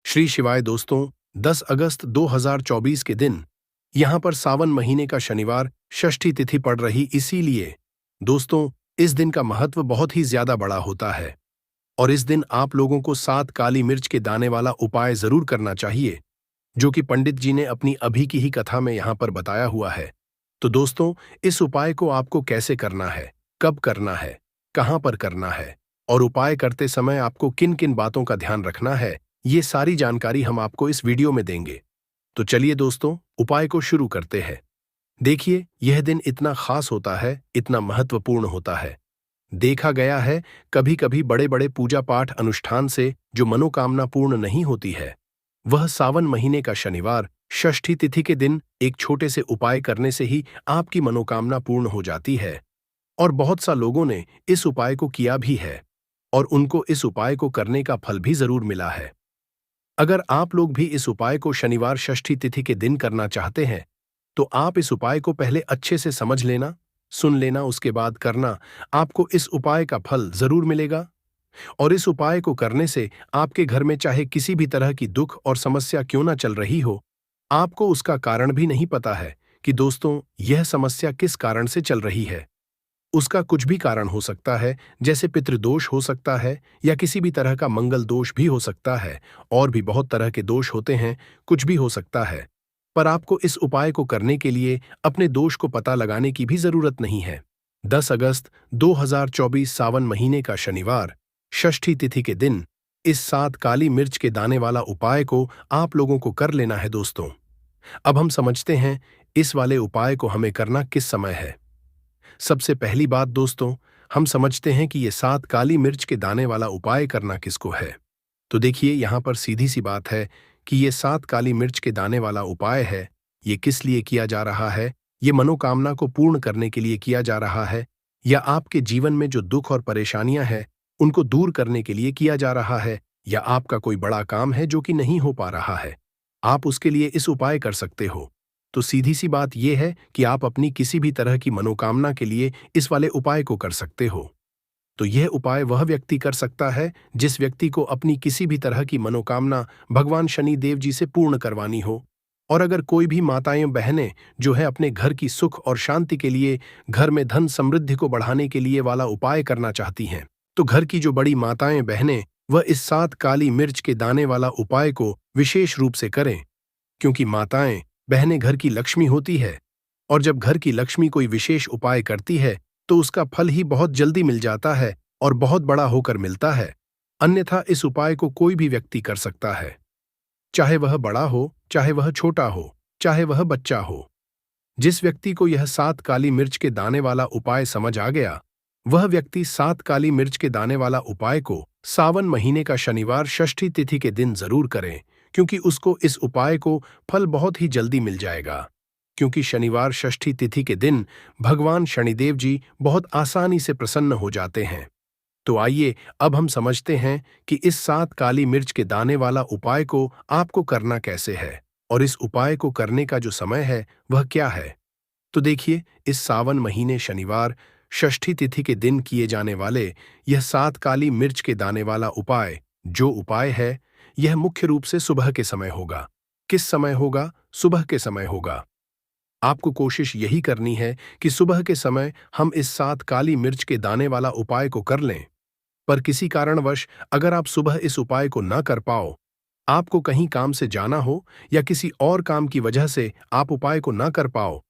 श्री शिवाय दोस्तों, 10 अगस्त 2024 के दिन यहाँ पर सावन महीने का शनिवार षष्ठी तिथि पड़ रही, इसीलिए दोस्तों इस दिन का महत्व बहुत ही ज्यादा बड़ा होता है और इस दिन आप लोगों को 7 काली मिर्च के दाने वाला उपाय जरूर करना चाहिए, जो कि पंडित जी ने अपनी अभी की ही कथा में यहाँ पर बताया हुआ है। तो दोस्तों, इस उपाय को आपको कैसे करना है, कब करना है, कहाँ पर करना है और उपाय करते समय आपको किन किन बातों का ध्यान रखना है, ये सारी जानकारी हम आपको इस वीडियो में देंगे। तो चलिए दोस्तों, उपाय को शुरू करते हैं। देखिए, यह दिन इतना खास होता है, इतना महत्वपूर्ण होता है। देखा गया है कभी कभी बड़े बड़े पूजा पाठ अनुष्ठान से जो मनोकामना पूर्ण नहीं होती है, वह सावन महीने का शनिवार षष्ठी तिथि के दिन एक छोटे से उपाय करने से ही आपकी मनोकामना पूर्ण हो जाती है। और बहुत सा लोगों ने इस उपाय को किया भी है और उनको इस उपाय को करने का फल भी जरूर मिला है। अगर आप लोग भी इस उपाय को शनिवार षष्ठी तिथि के दिन करना चाहते हैं, तो आप इस उपाय को पहले अच्छे से समझ लेना, सुन लेना, उसके बाद करना। आपको इस उपाय का फल जरूर मिलेगा और इस उपाय को करने से आपके घर में चाहे किसी भी तरह की दुख और समस्या क्यों ना चल रही हो, आपको उसका कारण भी नहीं पता है कि दोस्तों यह समस्या किस कारण से चल रही है। उसका कुछ भी कारण हो सकता है, जैसे पितृदोष हो सकता है या किसी भी तरह का मंगल दोष भी हो सकता है, और भी बहुत तरह के दोष होते हैं, कुछ भी हो सकता है। पर आपको इस उपाय को करने के लिए अपने दोष को पता लगाने की भी जरूरत नहीं है। 10 अगस्त 2024 सावन महीने का शनिवार षष्ठी तिथि के दिन इस 7 काली मिर्च के दाने वाला उपाय को आप लोगों को कर लेना है दोस्तों। अब हम समझते हैं इस वाले उपाय को हमें करना किस समय है। सबसे पहली बात दोस्तों, हम समझते हैं कि ये 7 काली मिर्च के दाने वाला उपाय करना किसको है। तो देखिए, यहाँ पर सीधी सी बात है कि ये 7 काली मिर्च के दाने वाला उपाय है। ये किस लिए किया जा रहा है? ये मनोकामना को पूर्ण करने के लिए किया जा रहा है, या आपके जीवन में जो दुख और परेशानियां हैं उनको दूर करने के लिए किया जा रहा है, या आपका कोई बड़ा काम है जो कि नहीं हो पा रहा है, आप उसके लिए इस उपाय कर सकते हो। तो सीधी सी बात यह है कि आप अपनी किसी भी तरह की मनोकामना के लिए इस वाले उपाय को कर सकते हो। तो यह उपाय वह व्यक्ति कर सकता है जिस व्यक्ति को अपनी किसी भी तरह की मनोकामना भगवान शनि देव जी से पूर्ण करवानी हो। और अगर कोई भी माताएं बहनें जो है अपने घर की सुख और शांति के लिए, घर में धन समृद्धि को बढ़ाने के लिए वाला उपाय करना चाहती हैं, तो घर की जो बड़ी माताएं बहनें वह इस 7 काली मिर्च के दाने वाला उपाय को विशेष रूप से करें, क्योंकि माताएं बहनें घर की लक्ष्मी होती है और जब घर की लक्ष्मी कोई विशेष उपाय करती है तो उसका फल ही बहुत जल्दी मिल जाता है और बहुत बड़ा होकर मिलता है। अन्यथा इस उपाय को कोई भी व्यक्ति कर सकता है, चाहे वह बड़ा हो, चाहे वह छोटा हो, चाहे वह बच्चा हो। जिस व्यक्ति को यह 7 काली मिर्च के दाने वाला उपाय समझ आ गया, वह व्यक्ति 7 काली मिर्च के दाने वाला उपाय को सावन महीने का शनिवार षष्ठी तिथि के दिन जरूर करें, क्योंकि उसको इस उपाय को फल बहुत ही जल्दी मिल जाएगा। क्योंकि शनिवार षष्ठी तिथि के दिन भगवान शनिदेव जी बहुत आसानी से प्रसन्न हो जाते हैं। तो आइए अब हम समझते हैं कि इस 7 काली मिर्च के दाने वाला उपाय को आपको करना कैसे है और इस उपाय को करने का जो समय है वह क्या है। तो देखिए, इस सावन महीने शनिवार षष्ठी तिथि के दिन किए जाने वाले यह 7 काली मिर्च के दाने वाला उपाय, जो उपाय है, यह मुख्य रूप से सुबह के समय होगा। किस समय होगा? सुबह के समय होगा। आपको कोशिश यही करनी है कि सुबह के समय हम इस 7 काली मिर्च के दाने वाला उपाय को कर लें। पर किसी कारणवश अगर आप सुबह इस उपाय को न कर पाओ, आपको कहीं काम से जाना हो या किसी और काम की वजह से आप उपाय को न कर पाओ,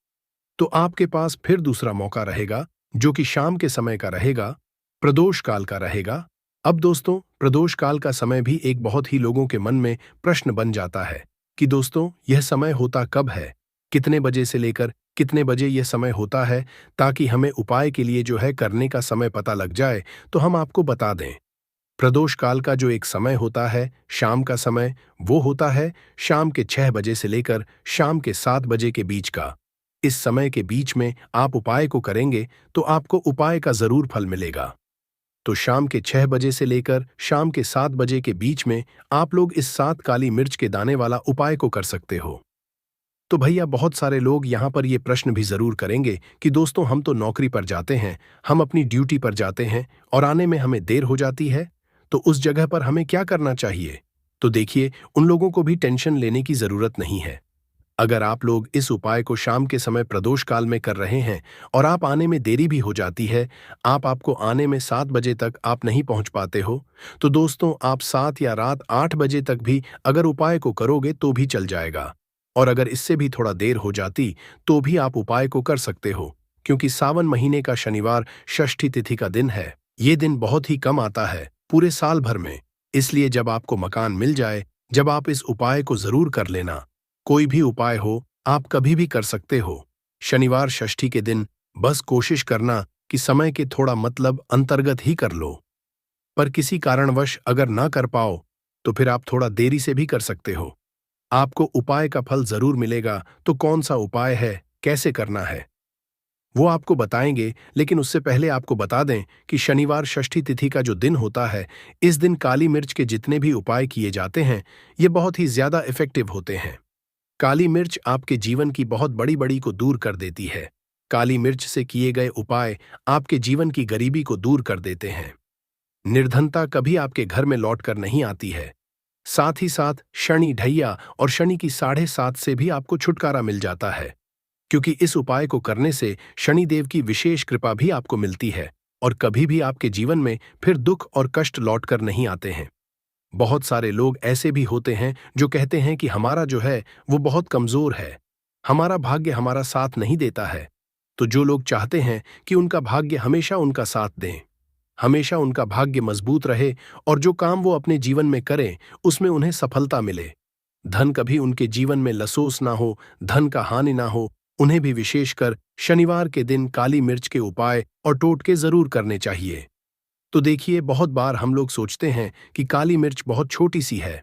तो आपके पास फिर दूसरा मौका रहेगा, जो कि शाम के समय का रहेगा, प्रदोष काल का रहेगा। अब दोस्तों, प्रदोष काल का समय भी एक बहुत ही लोगों के मन में प्रश्न बन जाता है कि दोस्तों यह समय होता कब है, कितने बजे से लेकर कितने बजे यह समय होता है, ताकि हमें उपाय के लिए जो है करने का समय पता लग जाए तो हम आपको बता दें। प्रदोष काल का जो एक समय होता है, शाम का समय, वो होता है शाम के 6 बजे से लेकर शाम के 7 बजे के बीच का। इस समय के बीच में आप उपाय को करेंगे तो आपको उपाय का जरूर फल मिलेगा। तो शाम के 6 बजे से लेकर शाम के 7 बजे के बीच में आप लोग इस 7 काली मिर्च के दाने वाला उपाय को कर सकते हो। तो भैया, बहुत सारे लोग यहाँ पर ये प्रश्न भी जरूर करेंगे कि दोस्तों हम तो नौकरी पर जाते हैं, हम अपनी ड्यूटी पर जाते हैं और आने में हमें देर हो जाती है, तो उस जगह पर हमें क्या करना चाहिए? तो देखिए, उन लोगों को भी टेंशन लेने की जरूरत नहीं है। अगर आप लोग इस उपाय को शाम के समय प्रदोष काल में कर रहे हैं और आप आने में देरी भी हो जाती है, आपको आने में 7 बजे तक आप नहीं पहुंच पाते हो, तो दोस्तों आप 7 या रात 8 बजे तक भी अगर उपाय को करोगे तो भी चल जाएगा। और अगर इससे भी थोड़ा देर हो जाती तो भी आप उपाय को कर सकते हो, क्योंकि सावन महीने का शनिवार षष्ठी तिथि का दिन है। ये दिन बहुत ही कम आता है पूरे साल भर में। इसलिए जब आपको मकान मिल जाए, जब आप इस उपाय को जरूर कर लेना। कोई भी उपाय हो, आप कभी भी कर सकते हो। शनिवार षष्ठी के दिन बस कोशिश करना कि समय के थोड़ा मतलब अंतर्गत ही कर लो। पर किसी कारणवश अगर ना कर पाओ, तो फिर आप थोड़ा देरी से भी कर सकते हो। आपको उपाय का फल जरूर मिलेगा। तो कौन सा उपाय है, कैसे करना है, वो आपको बताएंगे। लेकिन उससे पहले आपको बता दें कि शनिवार षष्ठी तिथि का जो दिन होता है, इस दिन काली मिर्च के जितने भी उपाय किए जाते हैं, ये बहुत ही ज्यादा इफेक्टिव होते हैं। काली मिर्च आपके जीवन की बहुत बड़ी बड़ी को दूर कर देती है। काली मिर्च से किए गए उपाय आपके जीवन की गरीबी को दूर कर देते हैं। निर्धनता कभी आपके घर में लौट कर नहीं आती है। साथ ही साथ शनि ढैया और शनि की 7:30 से भी आपको छुटकारा मिल जाता है, क्योंकि इस उपाय को करने से शनिदेव की विशेष कृपा भी आपको मिलती है और कभी भी आपके जीवन में फिर दुख और कष्ट लौट कर नहीं आते हैं। बहुत सारे लोग ऐसे भी होते हैं जो कहते हैं कि हमारा जो है वो बहुत कमजोर है, हमारा भाग्य हमारा साथ नहीं देता है। तो जो लोग चाहते हैं कि उनका भाग्य हमेशा उनका साथ दें, हमेशा उनका भाग्य मजबूत रहे और जो काम वो अपने जीवन में करें उसमें उन्हें सफलता मिले, धन कभी उनके जीवन में लसोस ना हो, धन का हानि ना हो, उन्हें भी विशेषकर शनिवार के दिन काली मिर्च के उपाय और टोटके जरूर करने चाहिए। तो देखिए, बहुत बार हम लोग सोचते हैं कि काली मिर्च बहुत छोटी सी है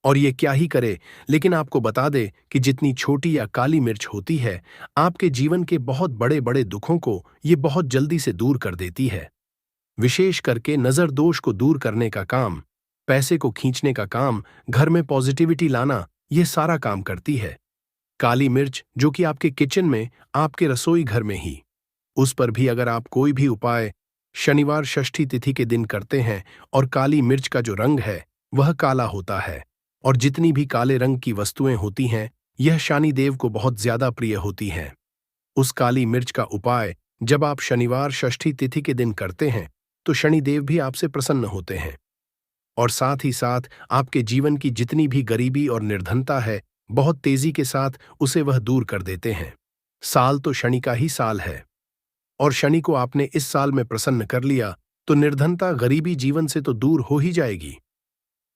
और ये क्या ही करे, लेकिन आपको बता दे कि जितनी छोटी या काली मिर्च होती है, आपके जीवन के बहुत बड़े बड़े दुखों को ये बहुत जल्दी से दूर कर देती है। विशेष करके नजर दोष को दूर करने का काम, पैसे को खींचने का काम, घर में पॉजिटिविटी लाना, ये सारा काम करती है। काली मिर्च जो कि आपके किचन में, आपके रसोई घर में ही, उस पर भी अगर आप कोई भी उपाय शनिवार षष्ठी तिथि के दिन करते हैं और काली मिर्च का जो रंग है वह काला होता है, और जितनी भी काले रंग की वस्तुएं होती हैं यह शनिदेव को बहुत ज्यादा प्रिय होती हैं। उस काली मिर्च का उपाय जब आप शनिवार षष्ठी तिथि के दिन करते हैं तो शनिदेव भी आपसे प्रसन्न होते हैं और साथ ही साथ आपके जीवन की जितनी भी गरीबी और निर्धनता है, बहुत तेजी के साथ उसे वह दूर कर देते हैं। साल तो शनि का ही साल है और शनि को आपने इस साल में प्रसन्न कर लिया तो निर्धनता गरीबी जीवन से तो दूर हो ही जाएगी।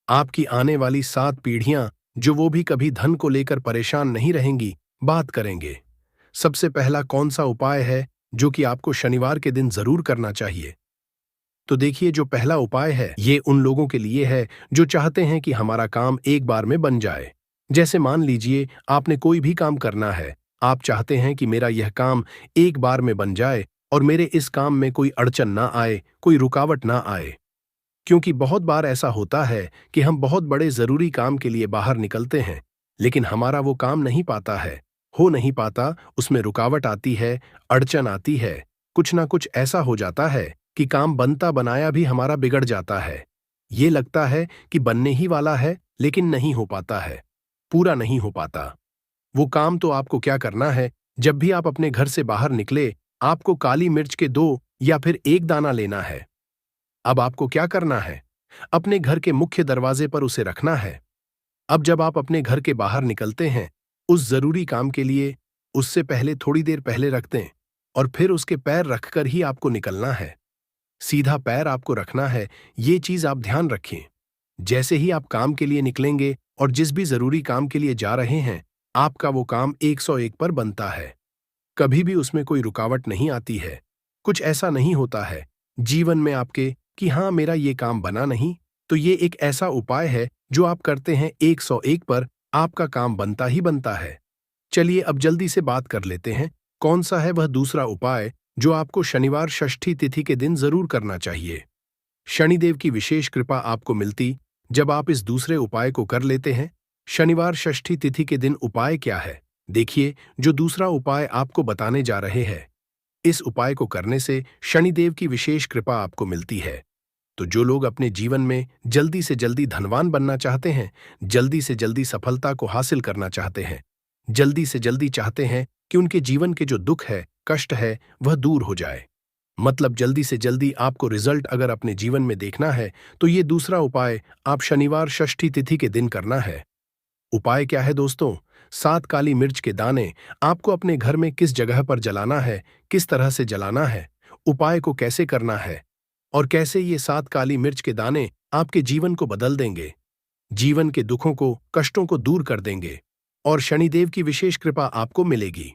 आपकी आने वाली 7 पीढ़ियां जो वो भी कभी धन को लेकर परेशान नहीं रहेंगी, बात करेंगे। सबसे पहला कौन सा उपाय है जो कि आपको शनिवार के दिन जरूर करना चाहिए? तो देखिए, जो पहला उपाय है ये उन लोगों के लिए है जो चाहते हैं कि हमारा काम एक बार में बन जाए। जैसे मान लीजिए आपने कोई भी काम करना है, आप चाहते हैं कि मेरा यह काम एक बार में बन जाए और मेरे इस काम में कोई अड़चन ना आए, कोई रुकावट ना आए। क्योंकि बहुत बार ऐसा होता है कि हम बहुत बड़े जरूरी काम के लिए बाहर निकलते हैं, लेकिन हमारा वो काम नहीं पाता है, हो नहीं पाता, उसमें रुकावट आती है, अड़चन आती है, कुछ ना कुछ ऐसा हो जाता है कि काम बनता बनाया भी हमारा बिगड़ जाता है। ये लगता है कि बनने ही वाला है लेकिन नहीं हो पाता है, पूरा नहीं हो पाता। वो काम तो आपको क्या करना है, जब भी आप अपने घर से बाहर निकले, आपको काली मिर्च के 2 या फिर 1 दाना लेना है। अब आपको क्या करना है, अपने घर के मुख्य दरवाजे पर उसे रखना है। अब जब आप अपने घर के बाहर निकलते हैं उस जरूरी काम के लिए, उससे पहले थोड़ी देर पहले रख दें और फिर उसके पैर रखकर ही आपको निकलना है। सीधा पैर आपको रखना है, ये चीज आप ध्यान रखें। जैसे ही आप काम के लिए निकलेंगे और जिस भी जरूरी काम के लिए जा रहे हैं, आपका वो काम 101 पर बनता है, कभी भी उसमें कोई रुकावट नहीं आती है। कुछ ऐसा नहीं होता है जीवन में आपके कि हाँ मेरा ये काम बना नहीं, तो ये एक ऐसा उपाय है जो आप करते हैं 101 पर, आपका काम बनता ही बनता है। चलिए अब जल्दी से बात कर लेते हैं, कौन सा है वह दूसरा उपाय जो आपको शनिवार षष्ठी तिथि के दिन जरूर करना चाहिए। शनिदेव की विशेष कृपा आपको मिलती जब आप इस दूसरे उपाय को कर लेते हैं। शनिवार षष्ठी तिथि के दिन उपाय क्या है? देखिए, जो दूसरा उपाय आपको बताने जा रहे हैं, इस उपाय को करने से शनिदेव की विशेष कृपा आपको मिलती है। तो जो लोग अपने जीवन में जल्दी से जल्दी धनवान बनना चाहते हैं, जल्दी से जल्दी सफलता को हासिल करना चाहते हैं, जल्दी से जल्दी चाहते हैं कि उनके जीवन के जो दुख है, कष्ट है, वह दूर हो जाए, मतलब जल्दी से जल्दी आपको रिजल्ट अगर अपने जीवन में देखना है, तो ये दूसरा उपाय आप शनिवार षष्ठी तिथि के दिन करना है। उपाय क्या है दोस्तों? 7 काली मिर्च के दाने आपको अपने घर में किस जगह पर जलाना है, किस तरह से जलाना है, उपाय को कैसे करना है और कैसे ये 7 काली मिर्च के दाने आपके जीवन को बदल देंगे, जीवन के दुखों को, कष्टों को दूर कर देंगे और शनिदेव की विशेष कृपा आपको मिलेगी।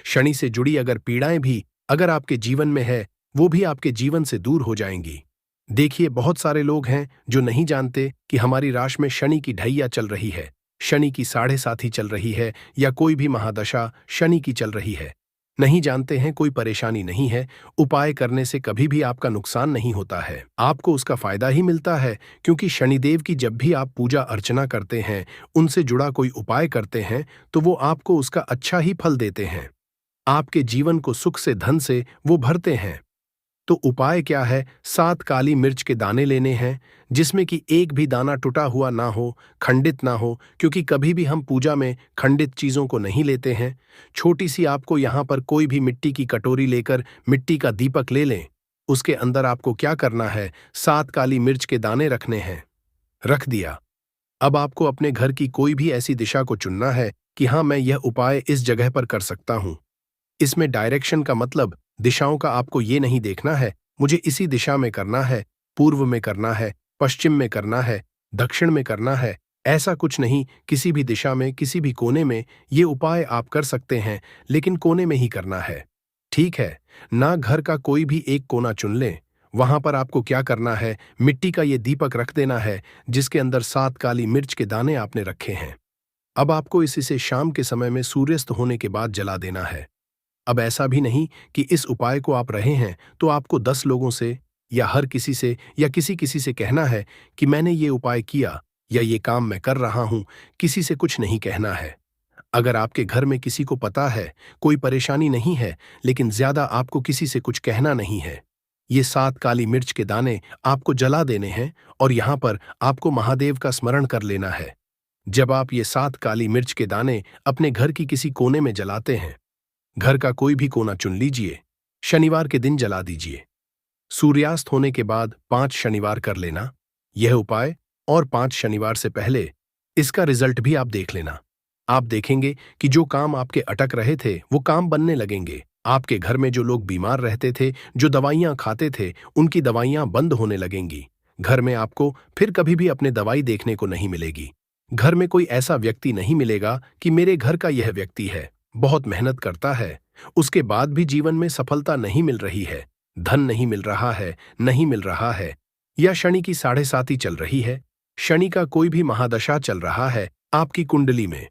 शनि से जुड़ी अगर पीड़ाएं भी अगर आपके जीवन में है, वो भी आपके जीवन से दूर हो जाएंगी। देखिए, बहुत सारे लोग हैं जो नहीं जानते कि हमारी राशि में शनि की ढैया चल रही है, शनि की 7.5 चल रही है या कोई भी महादशा शनि की चल रही है। नहीं जानते हैं, कोई परेशानी नहीं है, उपाय करने से कभी भी आपका नुकसान नहीं होता है, आपको उसका फायदा ही मिलता है, क्योंकि शनिदेव की जब भी आप पूजा अर्चना करते हैं, उनसे जुड़ा कोई उपाय करते हैं, तो वो आपको उसका अच्छा ही फल देते हैं, आपके जीवन को सुख से, धन से वो भरते हैं। तो उपाय क्या है? 7 काली मिर्च के दाने लेने हैं, जिसमें कि एक भी दाना टूटा हुआ ना हो, खंडित ना हो, क्योंकि कभी भी हम पूजा में खंडित चीजों को नहीं लेते हैं। छोटी सी आपको यहाँ पर कोई भी मिट्टी की कटोरी लेकर मिट्टी का दीपक ले लें। उसके अंदर आपको क्या करना है? 7 काली मिर्च के दाने रखने हैं। रख दिया। अब आपको अपने घर की कोई भी ऐसी दिशा को चुनना है कि हाँ, मैं यह उपाय इस जगह पर कर सकता हूँ। इसमें डायरेक्शन का मतलब दिशाओं का आपको ये नहीं देखना है मुझे इसी दिशा में करना है, पूर्व में करना है, पश्चिम में करना है, दक्षिण में करना है, ऐसा कुछ नहीं। किसी भी दिशा में, किसी भी कोने में ये उपाय आप कर सकते हैं, लेकिन कोने में ही करना है, ठीक है ना? घर का कोई भी एक कोना चुन लें। वहां पर आपको क्या करना है? मिट्टी का ये दीपक रख देना है, जिसके अंदर 7 काली मिर्च के दाने आपने रखे हैं। अब आपको इसे शाम के समय में सूर्यास्त होने के बाद जला देना है। अब ऐसा भी नहीं कि इस उपाय को आप रहे हैं तो आपको 10 लोगों से या हर किसी से या किसी किसी से कहना है कि मैंने ये उपाय किया या ये काम मैं कर रहा हूं। किसी से कुछ नहीं कहना है। अगर आपके घर में किसी को पता है, कोई परेशानी नहीं है, लेकिन ज्यादा आपको किसी से कुछ कहना नहीं है। ये 7 काली मिर्च के दाने आपको जला देने हैं और यहां पर आपको महादेव का स्मरण कर लेना है। जब आप ये 7 काली मिर्च के दाने अपने घर की किसी कोने में जलाते हैं, घर का कोई भी कोना चुन लीजिए, शनिवार के दिन जला दीजिए। सूर्यास्त होने के बाद 5 शनिवार कर लेना यह उपाय, और 5 शनिवार से पहले इसका रिजल्ट भी आप देख लेना। आप देखेंगे कि जो काम आपके अटक रहे थे वो काम बनने लगेंगे। आपके घर में जो लोग बीमार रहते थे, जो दवाइयां खाते थे, उनकी दवाइयां बंद होने लगेंगी। घर में आपको फिर कभी भी अपने दवाई देखने को नहीं मिलेगी। घर में कोई ऐसा व्यक्ति नहीं मिलेगा कि मेरे घर का यह व्यक्ति है, बहुत मेहनत करता है, उसके बाद भी जीवन में सफलता नहीं मिल रही है, धन नहीं मिल रहा है, नहीं मिल रहा है, या शनि की 7.5 चल रही है, शनि का कोई भी महादशा चल रहा है आपकी कुंडली में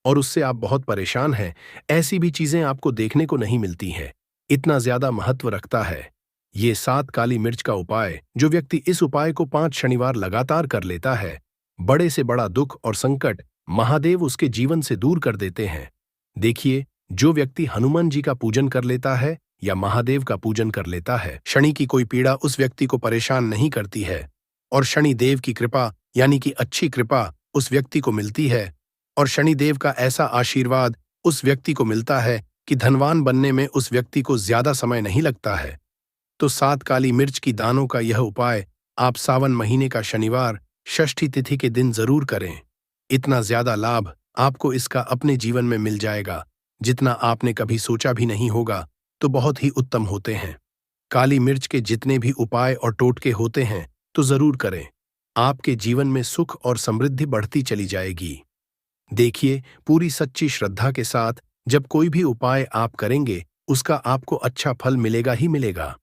और उससे आप बहुत परेशान हैं। ऐसी भी चीजें आपको देखने को नहीं मिलती हैं। इतना ज्यादा महत्व रखता है ये 7 काली मिर्च का उपाय। जो व्यक्ति इस उपाय को 5 शनिवार लगातार कर लेता है, बड़े से बड़ा दुख और संकट महादेव उसके जीवन से दूर कर देते हैं। देखिए, जो व्यक्ति हनुमान जी का पूजन कर लेता है या महादेव का पूजन कर लेता है, शनि की कोई पीड़ा उस व्यक्ति को परेशान नहीं करती है और शनि देव की कृपा यानी कि अच्छी कृपा उस व्यक्ति को मिलती है और शनि देव का ऐसा आशीर्वाद उस व्यक्ति को मिलता है कि धनवान बनने में उस व्यक्ति को ज्यादा समय नहीं लगता है। तो 7 काली मिर्च की दानों का यह उपाय आप सावन महीने का शनिवार षष्ठी तिथि के दिन जरूर करें। इतना ज्यादा लाभ आपको इसका अपने जीवन में मिल जाएगा जितना आपने कभी सोचा भी नहीं होगा। तो बहुत ही उत्तम होते हैं। काली मिर्च के जितने भी उपाय और टोटके होते हैं तो जरूर करें। आपके जीवन में सुख और समृद्धि बढ़ती चली जाएगी। देखिए, पूरी सच्ची श्रद्धा के साथ जब कोई भी उपाय आप करेंगे उसका आपको अच्छा फल मिलेगा ही मिलेगा।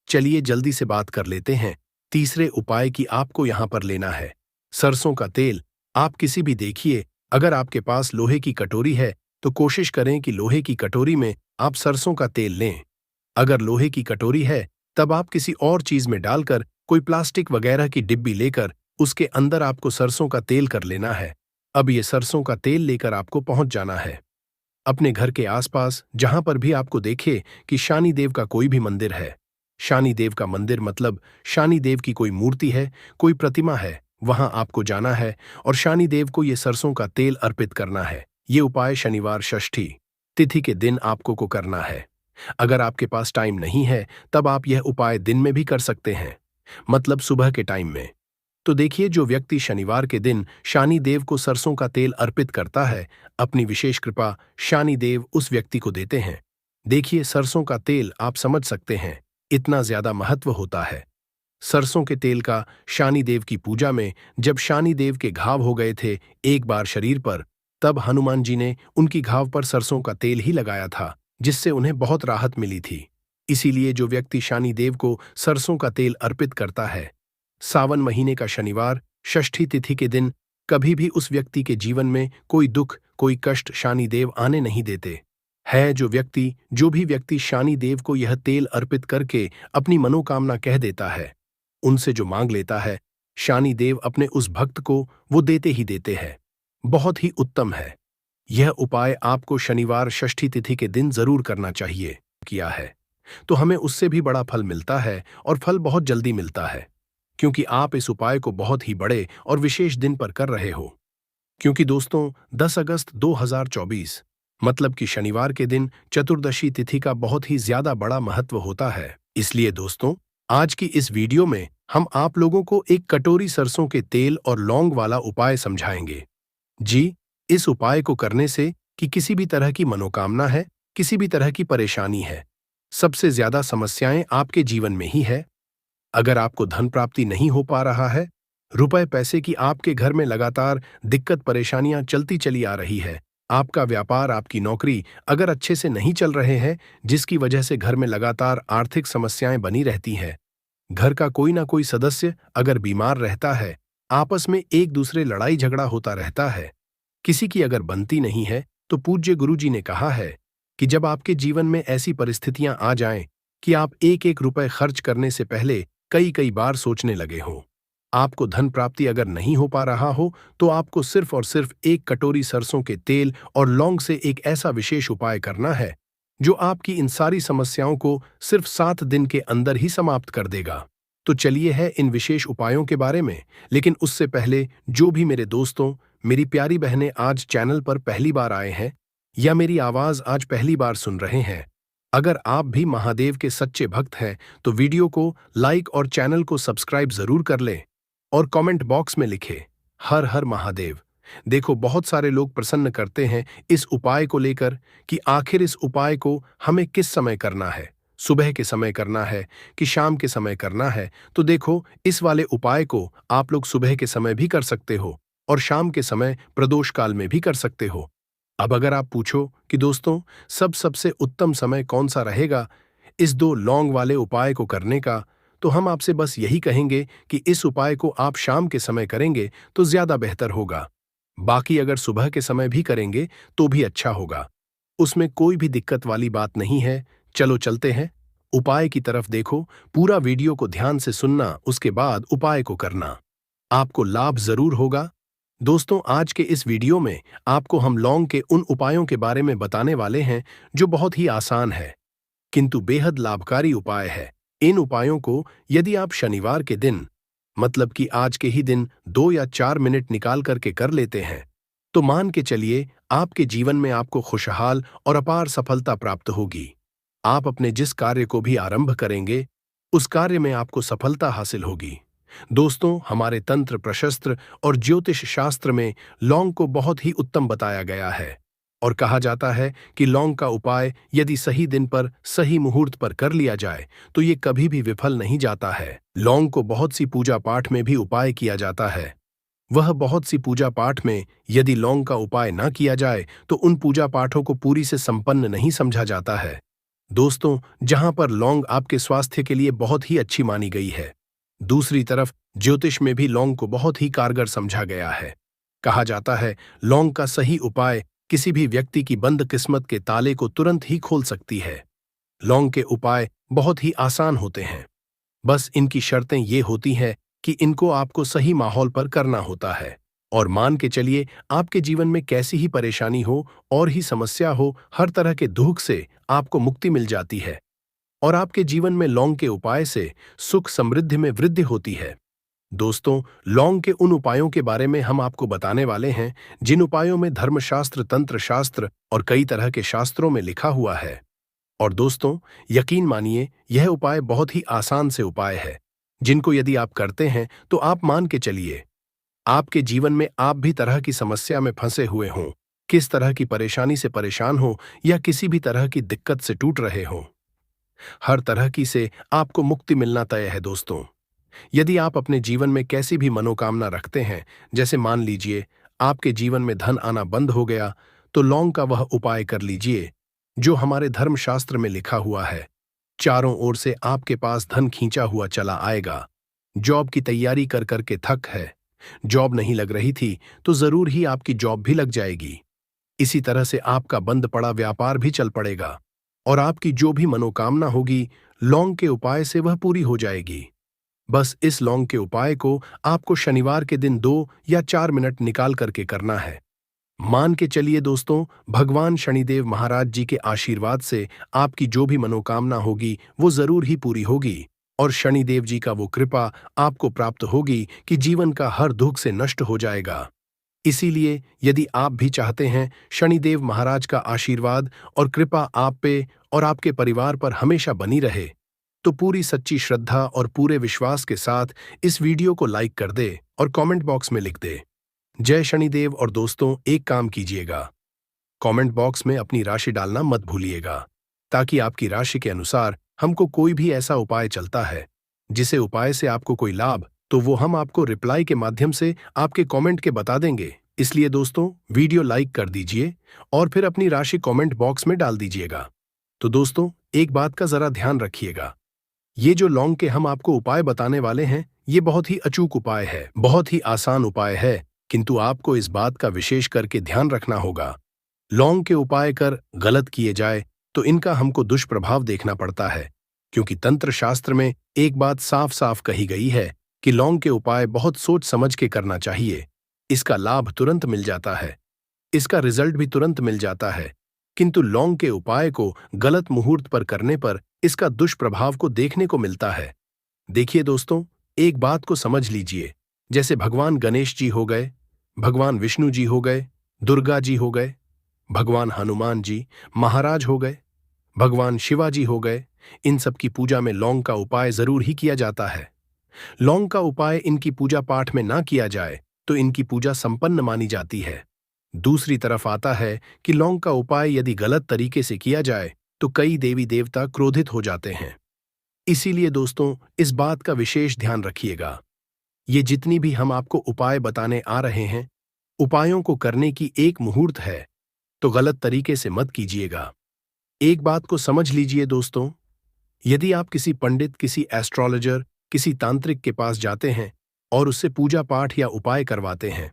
चलिए जल्दी से बात कर लेते हैं तीसरे उपाय की। आपको यहां पर लेना है सरसों का तेल। आप किसी भी देखिए, अगर आपके पास लोहे की कटोरी है तो कोशिश करें कि लोहे की कटोरी में आप सरसों का तेल लें। अगर लोहे की कटोरी है तब आप किसी और चीज में डालकर कोई प्लास्टिक वगैरह की डिब्बी लेकर उसके अंदर आपको सरसों का तेल कर लेना है। अब ये सरसों का तेल लेकर आपको पहुंच जाना है अपने घर के आसपास, जहां पर भी आपको देखे कि शनि देव का कोई भी मंदिर है। शनिदेव का मंदिर मतलब शनिदेव की कोई मूर्ति है, कोई प्रतिमा है, वहां आपको जाना है और शनिदेव को ये सरसों का तेल अर्पित करना है। ये उपाय शनिवार षष्ठी तिथि के दिन आपको को करना है। अगर आपके पास टाइम नहीं है, तब आप यह उपाय दिन में भी कर सकते हैं, मतलब सुबह के टाइम में। तो देखिए, जो व्यक्ति शनिवार के दिन शनिदेव को सरसों का तेल अर्पित करता है, अपनी विशेष कृपा शनिदेव उस व्यक्ति को देते हैं। देखिए, सरसों का तेल आप समझ सकते हैं, इतना ज्यादा महत्व होता है। सरसों के तेल का शनिदेव की पूजा में जब शनिदेव के घाव हो गए थे एक बार शरीर पर, तब हनुमान जी ने उनकी घाव पर सरसों का तेल ही लगाया था, जिससे उन्हें बहुत राहत मिली थी। इसीलिए जो व्यक्ति शनिदेव को सरसों का तेल अर्पित करता है, सावन महीने का शनिवार षष्ठी तिथि के दिन, कभी भी उस व्यक्ति के जीवन में कोई दुख, कोई कष्ट शनिदेव आने नहीं देते। है जो भी व्यक्ति शनिदेव को यह तेल अर्पित करके अपनी मनोकामना कह देता है, उनसे जो मांग लेता है, शनिदेव अपने उस भक्त को वो देते ही देते हैं। बहुत ही उत्तम है। यह उपाय आपको शनिवार षष्ठी तिथि के दिन जरूर करना चाहिए। किया है तो हमें उससे भी बड़ा फल मिलता है, और फल बहुत जल्दी मिलता है, क्योंकि आप इस उपाय को बहुत ही बड़े और विशेष दिन पर कर रहे हो। क्योंकि दोस्तों, 10 अगस्त 2024 मतलब कि शनिवार के दिन चतुर्दशी तिथि का बहुत ही ज्यादा बड़ा महत्व होता है। इसलिए दोस्तों, आज की इस वीडियो में हम आप लोगों को एक कटोरी सरसों के तेल और लौंग वाला उपाय समझाएंगे। जी, इस उपाय को करने से कि किसी भी तरह की मनोकामना है, किसी भी तरह की परेशानी है, सबसे ज्यादा समस्याएं आपके जीवन में ही है। अगर आपको धन प्राप्ति नहीं हो पा रहा है, रुपए पैसे की आपके घर में लगातार दिक्कत परेशानियां चलती चली आ रही है, आपका व्यापार, आपकी नौकरी अगर अच्छे से नहीं चल रहे हैं, जिसकी वजह से घर में लगातार आर्थिक समस्याएं बनी रहती हैं, घर का कोई ना कोई सदस्य अगर बीमार रहता है, आपस में एक दूसरे लड़ाई झगड़ा होता रहता है, किसी की अगर बनती नहीं है, तो पूज्य गुरुजी ने कहा है कि जब आपके जीवन में ऐसी परिस्थितियां आ जाएं कि आप एक एक रुपए खर्च करने से पहले कई कई बार सोचने लगे हो, आपको धन प्राप्ति अगर नहीं हो पा रहा हो, तो आपको सिर्फ और सिर्फ एक कटोरी सरसों के तेल और लौंग से एक ऐसा विशेष उपाय करना है जो आपकी इन सारी समस्याओं को सिर्फ 7 दिन के अंदर ही समाप्त कर देगा। तो चलिए है इन विशेष उपायों के बारे में, लेकिन उससे पहले जो भी मेरे दोस्तों, मेरी प्यारी बहनें आज चैनल पर पहली बार आए हैं या मेरी आवाज आज पहली बार सुन रहे हैं, अगर आप भी महादेव के सच्चे भक्त हैं, तो वीडियो को लाइक और चैनल को सब्सक्राइब जरूर कर लें और कमेंट बॉक्स में लिखे हर हर महादेव। देखो, बहुत सारे लोग प्रश्न करते हैं इस उपाय को लेकर कि आखिर इस उपाय को हमें किस समय करना है, सुबह के समय करना है कि शाम के समय करना है। तो देखो, इस वाले उपाय को आप लोग सुबह के समय भी कर सकते हो और शाम के समय प्रदोष काल में भी कर सकते हो। अब अगर आप पूछो कि दोस्तों, सबसे उत्तम समय कौन सा रहेगा इस 2 लौंग वाले उपाय को करने का, तो हम आपसे बस यही कहेंगे कि इस उपाय को आप शाम के समय करेंगे तो ज्यादा बेहतर होगा। बाकी अगर सुबह के समय भी करेंगे तो भी अच्छा होगा, उसमें कोई भी दिक्कत वाली बात नहीं है। चलो चलते हैं उपाय की तरफ। देखो, पूरा वीडियो को ध्यान से सुनना, उसके बाद उपाय को करना, आपको लाभ जरूर होगा। दोस्तों, आज के इस वीडियो में आपको हम लौंग के उन उपायों के बारे में बताने वाले हैं जो बहुत ही आसान है किंतु बेहद लाभकारी उपाय है। इन उपायों को यदि आप शनिवार के दिन, मतलब कि आज के ही दिन 2 या 4 मिनट निकाल करके कर लेते हैं, तो मान के चलिए आपके जीवन में आपको खुशहाल और अपार सफलता प्राप्त होगी। आप अपने जिस कार्य को भी आरंभ करेंगे, उस कार्य में आपको सफलता हासिल होगी। दोस्तों, हमारे तंत्र प्रशस्त्र और ज्योतिष शास्त्र में लौंग को बहुत ही उत्तम बताया गया है और कहा जाता है कि लौंग का उपाय यदि सही दिन पर, सही मुहूर्त पर कर लिया जाए तो ये कभी भी विफल नहीं जाता है। लौंग को बहुत सी पूजा पाठ में भी उपाय किया जाता है। वह बहुत सी पूजा पाठ में यदि लौंग का उपाय ना किया जाए तो उन पूजा पाठों को पूरी से संपन्न नहीं समझा जाता है। दोस्तों, जहां पर लौंग आपके स्वास्थ्य के लिए बहुत ही अच्छी मानी गई है, दूसरी तरफ ज्योतिष में भी लौंग को बहुत ही कारगर समझा गया है। कहा जाता है लौंग का सही उपाय किसी भी व्यक्ति की बंद किस्मत के ताले को तुरंत ही खोल सकती है। लौंग के उपाय बहुत ही आसान होते हैं, बस इनकी शर्तें ये होती हैं कि इनको आपको सही माहौल पर करना होता है। और मान के चलिए आपके जीवन में कैसी ही परेशानी हो और ही समस्या हो, हर तरह के दुख से आपको मुक्ति मिल जाती है। और आपके जीवन में लौंग के उपाय से सुख समृद्धि में वृद्धि होती है। दोस्तों, लौंग के उन उपायों के बारे में हम आपको बताने वाले हैं जिन उपायों में धर्मशास्त्र, तंत्र शास्त्र और कई तरह के शास्त्रों में लिखा हुआ है। और दोस्तों, यकीन मानिए, यह उपाय बहुत ही आसान से उपाय है जिनको यदि आप करते हैं तो आप मान के चलिए, आपके जीवन में आप भी तरह की समस्या में फंसे हुए हों, किस तरह की परेशानी से परेशान हो या किसी भी तरह की दिक्कत से टूट रहे हों, हर तरह की से आपको मुक्ति मिलना तय है। दोस्तों, यदि आप अपने जीवन में कैसी भी मनोकामना रखते हैं, जैसे मान लीजिए आपके जीवन में धन आना बंद हो गया, तो लौंग का वह उपाय कर लीजिए जो हमारे धर्मशास्त्र में लिखा हुआ है। चारों ओर से आपके पास धन खींचा हुआ चला आएगा। जॉब की तैयारी कर करके थक है, जॉब नहीं लग रही थी तो जरूर ही आपकी जॉब भी लग जाएगी। इसी तरह से आपका बंद पड़ा व्यापार भी चल पड़ेगा और आपकी जो भी मनोकामना होगी, लौंग के उपाय से वह पूरी हो जाएगी। बस इस लौंग के उपाय को आपको शनिवार के दिन 2 या 4 मिनट निकाल करके करना है। मान के चलिए दोस्तों, भगवान शनिदेव महाराज जी के आशीर्वाद से आपकी जो भी मनोकामना होगी वो जरूर ही पूरी होगी और शनिदेव जी का वो कृपा आपको प्राप्त होगी कि जीवन का हर दुख से नष्ट हो जाएगा। इसीलिए यदि आप भी चाहते हैं शनिदेव महाराज का आशीर्वाद और कृपा आप पे और आपके परिवार पर हमेशा बनी रहे, तो पूरी सच्ची श्रद्धा और पूरे विश्वास के साथ इस वीडियो को लाइक कर दे और कमेंट बॉक्स में लिख दे जय शनिदेव। और दोस्तों, एक काम कीजिएगा, कमेंट बॉक्स में अपनी राशि डालना मत भूलिएगा, ताकि आपकी राशि के अनुसार हमको कोई भी ऐसा उपाय चलता है जिसे उपाय से आपको कोई लाभ, तो वो हम आपको रिप्लाई के माध्यम से आपके कमेंट के बता देंगे। इसलिए दोस्तों, वीडियो लाइक कर दीजिए और फिर अपनी राशि कमेंट बॉक्स में डाल दीजिएगा। तो दोस्तों, एक बात का जरा ध्यान रखिएगा, ये जो लौंग के हम आपको उपाय बताने वाले हैं, ये बहुत ही अचूक उपाय है, बहुत ही आसान उपाय है, किंतु आपको इस बात का विशेष करके ध्यान रखना होगा। लौंग के उपाय कर गलत किए जाए तो इनका हमको दुष्प्रभाव देखना पड़ता है, क्योंकि तंत्र शास्त्र में एक बात साफ साफ कही गई है कि लौंग के उपाय बहुत सोच समझ के करना चाहिए। इसका लाभ तुरंत मिल जाता है, इसका रिजल्ट भी तुरंत मिल जाता है, किंतु लौंग के उपाय को गलत मुहूर्त पर करने पर इसका दुष्प्रभाव को देखने को मिलता है। देखिए दोस्तों, एक बात को समझ लीजिए, जैसे भगवान गणेश जी हो गए, भगवान विष्णु जी हो गए, दुर्गा जी हो गए, भगवान हनुमान जी महाराज हो गए, भगवान शिवाजी हो गए, इन सब की पूजा में लौंग का उपाय जरूर ही किया जाता है। लौंग का उपाय इनकी पूजा पाठ में ना किया जाए तो इनकी पूजा संपन्न मानी जाती है। दूसरी तरफ आता है कि लौंग का उपाय यदि गलत तरीके से किया जाए तो कई देवी देवता क्रोधित हो जाते हैं। इसीलिए दोस्तों, इस बात का विशेष ध्यान रखिएगा। ये जितनी भी हम आपको उपाय बताने आ रहे हैं, उपायों को करने की एक मुहूर्त है, तो गलत तरीके से मत कीजिएगा। एक बात को समझ लीजिए दोस्तों, यदि आप किसी पंडित, किसी एस्ट्रोलॉजर, किसी तांत्रिक के पास जाते हैं और उससे पूजा पाठ या उपाय करवाते हैं,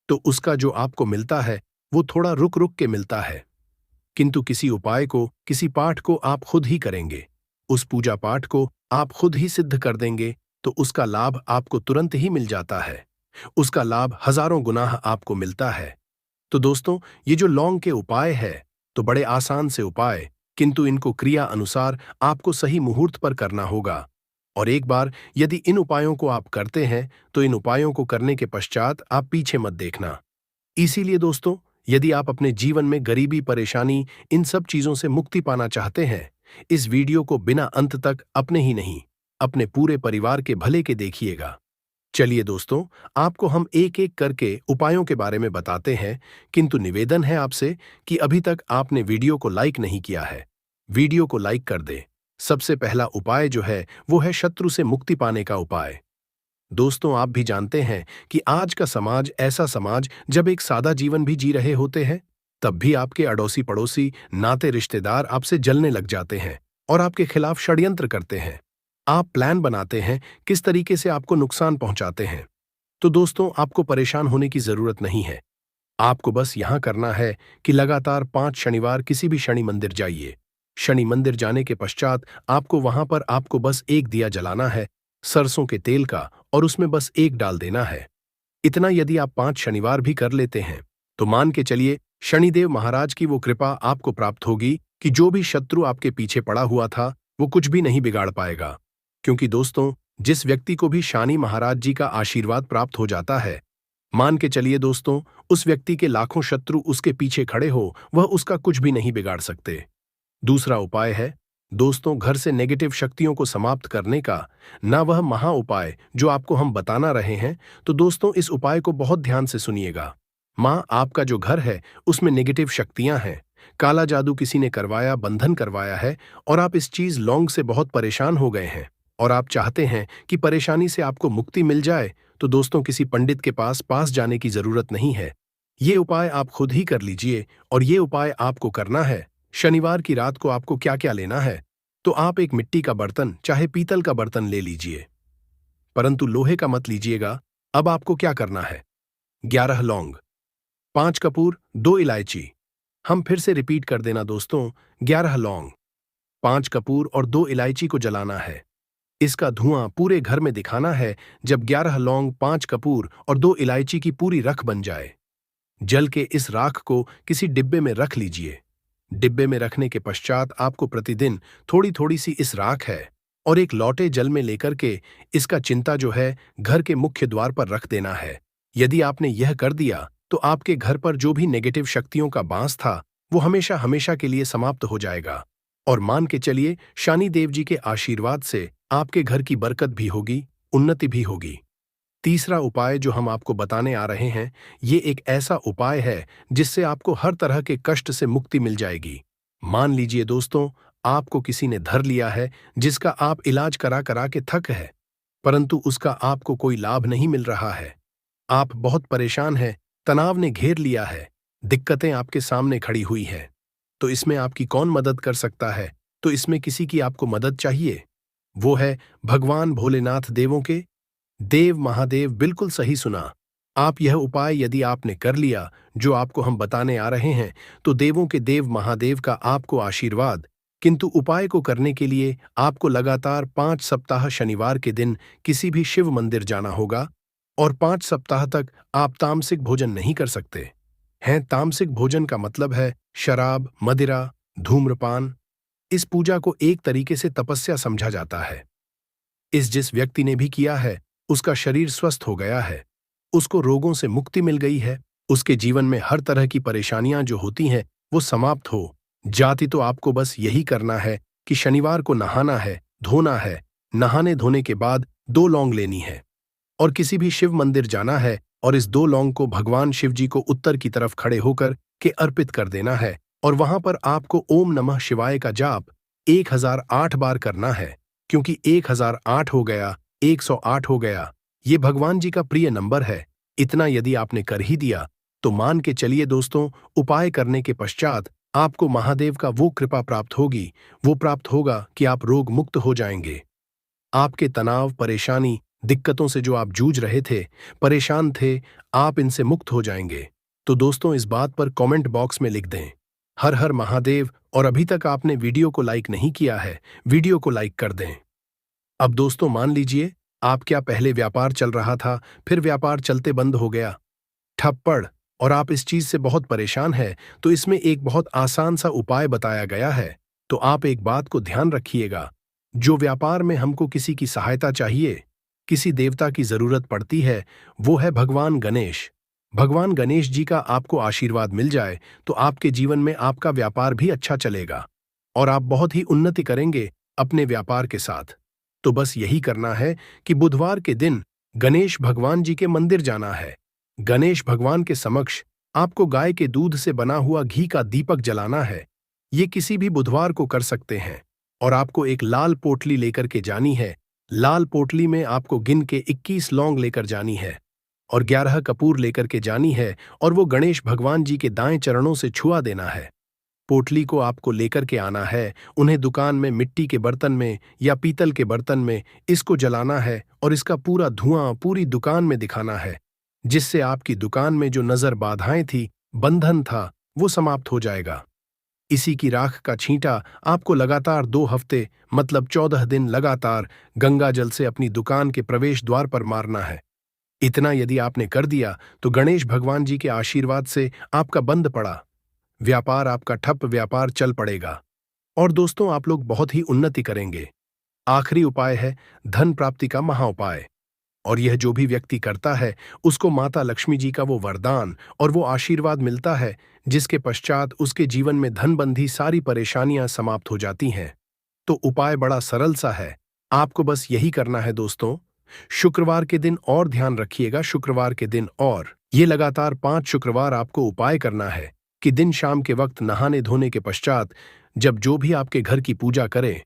तो उसका जो आपको मिलता है वो थोड़ा रुक रुक के मिलता है। किंतु किसी उपाय को, किसी पाठ को आप खुद ही करेंगे, उस पूजा पाठ को आप खुद ही सिद्ध कर देंगे, तो उसका लाभ आपको तुरंत ही मिल जाता है, उसका लाभ हजारों गुना आपको मिलता है। तो दोस्तों, ये जो लौंग के उपाय है तो बड़े आसान से उपाय, किंतु इनको क्रिया अनुसार आपको सही मुहूर्त पर करना होगा। और एक बार यदि इन उपायों को आप करते हैं तो इन उपायों को करने के पश्चात आप पीछे मत देखना। इसीलिए दोस्तों, यदि आप अपने जीवन में गरीबी, परेशानी, इन सब चीजों से मुक्ति पाना चाहते हैं, इस वीडियो को बिना अंत तक अपने ही नहीं, अपने पूरे परिवार के भले के देखिएगा। चलिए दोस्तों, आपको हम एक एक करके उपायों के बारे में बताते हैं, किंतु निवेदन है आपसे कि अभी तक आपने वीडियो को लाइक नहीं किया है, वीडियो को लाइक कर दे। सबसे पहला उपाय जो है वो है शत्रु से मुक्ति पाने का उपाय। दोस्तों, आप भी जानते हैं कि आज का समाज ऐसा समाज, जब एक सादा जीवन भी जी रहे होते हैं, तब भी आपके अड़ोसी पड़ोसी, नाते रिश्तेदार आपसे जलने लग जाते हैं और आपके खिलाफ षड्यंत्र करते हैं। आप प्लान बनाते हैं किस तरीके से आपको नुकसान पहुंचाते हैं। तो दोस्तों, आपको परेशान होने की जरूरत नहीं है। आपको बस यहां करना है कि लगातार 5 शनिवार किसी भी शनि मंदिर जाइए। शनि मंदिर जाने के पश्चात आपको वहां पर आपको बस एक दिया जलाना है, सरसों के तेल का, और उसमें बस एक डाल देना है। इतना यदि आप 5 शनिवार भी कर लेते हैं तो मान के चलिए शनिदेव महाराज की वो कृपा आपको प्राप्त होगी कि जो भी शत्रु आपके पीछे पड़ा हुआ था वो कुछ भी नहीं बिगाड़ पाएगा। क्योंकि दोस्तों, जिस व्यक्ति को भी शनि महाराज जी का आशीर्वाद प्राप्त हो जाता है, मान के चलिए दोस्तों, उस व्यक्ति के लाखों शत्रु उसके पीछे खड़े हो, वह उसका कुछ भी नहीं बिगाड़ सकते। दूसरा उपाय है दोस्तों, घर से नेगेटिव शक्तियों को समाप्त करने का, ना वह महा उपाय जो आपको हम बताना रहे हैं। तो दोस्तों, इस उपाय को बहुत ध्यान से सुनिएगा। माँ, आपका जो घर है उसमें नेगेटिव शक्तियां हैं, काला जादू किसी ने करवाया, बंधन करवाया है, और आप इस चीज लौंग से बहुत परेशान हो गए हैं और आप चाहते हैं कि परेशानी से आपको मुक्ति मिल जाए। तो दोस्तों, किसी पंडित के पास जाने की जरूरत नहीं है। ये उपाय आप खुद ही कर लीजिए। और ये उपाय आपको करना है शनिवार की रात को। आपको क्या क्या लेना है? तो आप एक मिट्टी का बर्तन, चाहे पीतल का बर्तन ले लीजिए, परंतु लोहे का मत लीजिएगा। अब आपको क्या करना है? 11 लौंग, 5 कपूर, 2 इलायची। हम फिर से रिपीट कर देना दोस्तों, 11 लौंग, 5 कपूर और 2 इलायची को जलाना है। इसका धुआं पूरे घर में दिखाना है। जब 11 लौंग, 5 कपूर और 2 इलायची की पूरी रख बन जाए, जल के इस राख को किसी डिब्बे में रख लीजिए। डिब्बे में रखने के पश्चात आपको प्रतिदिन थोड़ी थोड़ी सी इस राख है और एक लौटे जल में लेकर के इसका चिंता जो है घर के मुख्य द्वार पर रख देना है। यदि आपने यह कर दिया तो आपके घर पर जो भी नेगेटिव शक्तियों का बांस था वो हमेशा हमेशा के लिए समाप्त हो जाएगा। और मान के चलिए, शनि देव जी के आशीर्वाद से आपके घर की बरकत भी होगी, उन्नति भी होगी। तीसरा उपाय जो हम आपको बताने आ रहे हैं, ये एक ऐसा उपाय है जिससे आपको हर तरह के कष्ट से मुक्ति मिल जाएगी। मान लीजिए दोस्तों, आपको किसी ने धर लिया है जिसका आप इलाज करा करा के थक है, परंतु उसका आपको कोई लाभ नहीं मिल रहा है। आप बहुत परेशान हैं, तनाव ने घेर लिया है, दिक्कतें आपके सामने खड़ी हुई हैं। तो इसमें आपकी कौन मदद कर सकता है? तो इसमें किसी की आपको मदद चाहिए, वो है भगवान भोलेनाथ देवों के देव महादेव। बिल्कुल सही सुना। आप यह उपाय यदि आपने कर लिया जो आपको हम बताने आ रहे हैं, तो देवों के देव महादेव का आपको आशीर्वाद। किंतु उपाय को करने के लिए आपको लगातार 5 सप्ताह शनिवार के दिन किसी भी शिव मंदिर जाना होगा और 5 सप्ताह तक आप तामसिक भोजन नहीं कर सकते हैं। तामसिक भोजन का मतलब है शराब, मदिरा, धूम्रपान। इस पूजा को एक तरीके से तपस्या समझा जाता है। जिस व्यक्ति ने भी किया है उसका शरीर स्वस्थ हो गया है, उसको रोगों से मुक्ति मिल गई है, उसके जीवन में हर तरह की परेशानियां जो होती हैं वो समाप्त हो जाती। तो आपको बस यही करना है कि शनिवार को नहाना है, धोना है। नहाने धोने के बाद 2 लौंग लेनी है और किसी भी शिव मंदिर जाना है और इस 2 लौंग को भगवान शिव जी को उत्तर की तरफ खड़े होकर के अर्पित कर देना है। और वहां पर आपको ओम नमः शिवाय का जाप 1008 बार करना है, क्योंकि 1008 हो गया, 108 हो गया, ये भगवान जी का प्रिय नंबर है। इतना यदि आपने कर ही दिया तो मान के चलिए दोस्तों, उपाय करने के पश्चात आपको महादेव का वो कृपा प्राप्त होगी, वो प्राप्त होगा कि आप रोग मुक्त हो जाएंगे। आपके तनाव, परेशानी, दिक्कतों से जो आप जूझ रहे थे, परेशान थे, आप इनसे मुक्त हो जाएंगे। तो दोस्तों, इस बात पर कमेंट बॉक्स में लिख दें हर हर महादेव। और अभी तक आपने वीडियो को लाइक नहीं किया है, वीडियो को लाइक कर दें। अब दोस्तों, मान लीजिए आप क्या पहले व्यापार चल रहा था, फिर व्यापार चलते बंद हो गया, ठप पड़, और आप इस चीज से बहुत परेशान हैं। तो इसमें एक बहुत आसान सा उपाय बताया गया है। तो आप एक बात को ध्यान रखिएगा, जो व्यापार में हमको किसी की सहायता चाहिए, किसी देवता की जरूरत पड़ती है, वो है भगवान गणेश। भगवान गणेश जी का आपको आशीर्वाद मिल जाए तो आपके जीवन में आपका व्यापार भी अच्छा चलेगा और आप बहुत ही उन्नति करेंगे अपने व्यापार के साथ। तो बस यही करना है कि बुधवार के दिन गणेश भगवान जी के मंदिर जाना है। गणेश भगवान के समक्ष आपको गाय के दूध से बना हुआ घी का दीपक जलाना है। ये किसी भी बुधवार को कर सकते हैं। और आपको एक लाल पोटली लेकर के जानी है। लाल पोटली में आपको गिन के 21 लौंग लेकर जानी है और 11 कपूर लेकर के जानी है और वो गणेश भगवान जी के दाएं चरणों से छुआ देना है। पोटली को आपको लेकर के आना है, उन्हें दुकान में मिट्टी के बर्तन में या पीतल के बर्तन में इसको जलाना है और इसका पूरा धुआं पूरी दुकान में दिखाना है, जिससे आपकी दुकान में जो नजर बाधाएं थी, बंधन था, वो समाप्त हो जाएगा। इसी की राख का छींटा आपको लगातार 2 हफ्ते मतलब 14 दिन लगातार गंगा जल से अपनी दुकान के प्रवेश द्वार पर मारना है। इतना यदि आपने कर दिया तो गणेश भगवान जी के आशीर्वाद से आपका बंद पड़ा व्यापार, आपका ठप व्यापार चल पड़ेगा और दोस्तों आप लोग बहुत ही उन्नति करेंगे। आखिरी उपाय है धन प्राप्ति का महाउपाय। और यह जो भी व्यक्ति करता है उसको माता लक्ष्मी जी का वो वरदान और वो आशीर्वाद मिलता है जिसके पश्चात उसके जीवन में धनबंधी सारी परेशानियां समाप्त हो जाती हैं। तो उपाय बड़ा सरल सा है, आपको बस यही करना है दोस्तों। शुक्रवार के दिन और ध्यान रखिएगा, शुक्रवार के दिन और ये लगातार 5 शुक्रवार आपको उपाय करना है कि दिन शाम के वक्त नहाने धोने के पश्चात जब जो भी आपके घर की पूजा करें,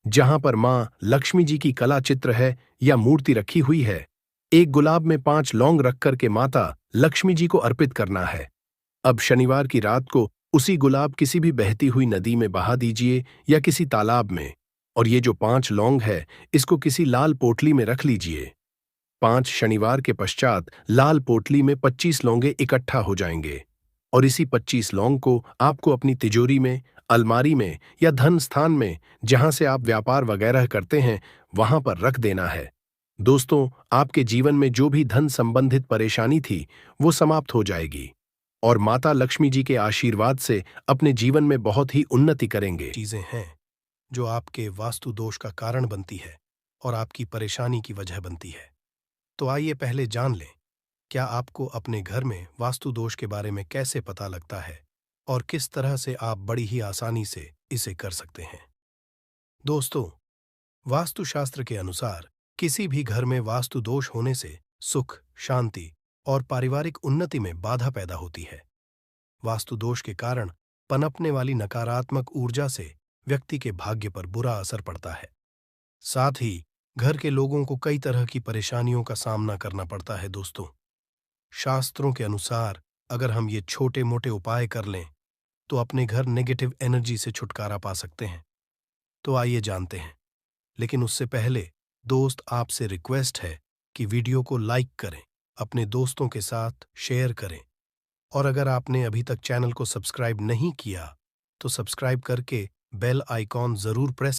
जहां पर मां लक्ष्मी जी की कला चित्र है या मूर्ति रखी हुई है, एक गुलाब में 5 लौंग रख करके माता लक्ष्मी जी को अर्पित करना है। अब शनिवार की रात को उसी गुलाब किसी भी बहती हुई नदी में बहा दीजिए या किसी तालाब में। और ये जो 5 लौंग है इसको किसी लाल पोटली में रख लीजिए। 5 शनिवार के पश्चात लाल पोटली में 25 लौंगे इकट्ठा हो जाएंगे और इसी 25 लौंग को आपको अपनी तिजोरी में, अलमारी में या धन स्थान में जहां से आप व्यापार वगैरह करते हैं वहां पर रख देना है। दोस्तों आपके जीवन में जो भी धन संबंधित परेशानी थी वो समाप्त हो जाएगी और माता लक्ष्मी जी के आशीर्वाद से अपने जीवन में बहुत ही उन्नति करेंगे। चीजें हैं जो आपके वास्तु दोष का कारण बनती है और आपकी परेशानी की वजह बनती है। तो आइए पहले जान लें, क्या आपको अपने घर में वास्तु दोष के बारे में कैसे पता लगता है और किस तरह से आप बड़ी ही आसानी से इसे कर सकते हैं। दोस्तों, वास्तुशास्त्र के अनुसार किसी भी घर में वास्तु दोष होने से सुख, शांति और पारिवारिक उन्नति में बाधा पैदा होती है। वास्तु दोष के कारण पनपने वाली नकारात्मक ऊर्जा से व्यक्ति के भाग्य पर बुरा असर पड़ता है। साथ ही घर के लोगों को कई तरह की परेशानियों का सामना करना पड़ता है। दोस्तों, शास्त्रों के अनुसार अगर हम ये छोटे मोटे उपाय कर लें तो अपने घर नेगेटिव एनर्जी से छुटकारा पा सकते हैं। तो आइए जानते हैं, लेकिन उससे पहले दोस्त आपसे रिक्वेस्ट है कि वीडियो को लाइक करें, अपने दोस्तों के साथ शेयर करें और अगर आपने अभी तक चैनल को सब्सक्राइब नहीं किया तो सब्सक्राइब करके बेल आइकॉन जरूर प्रेस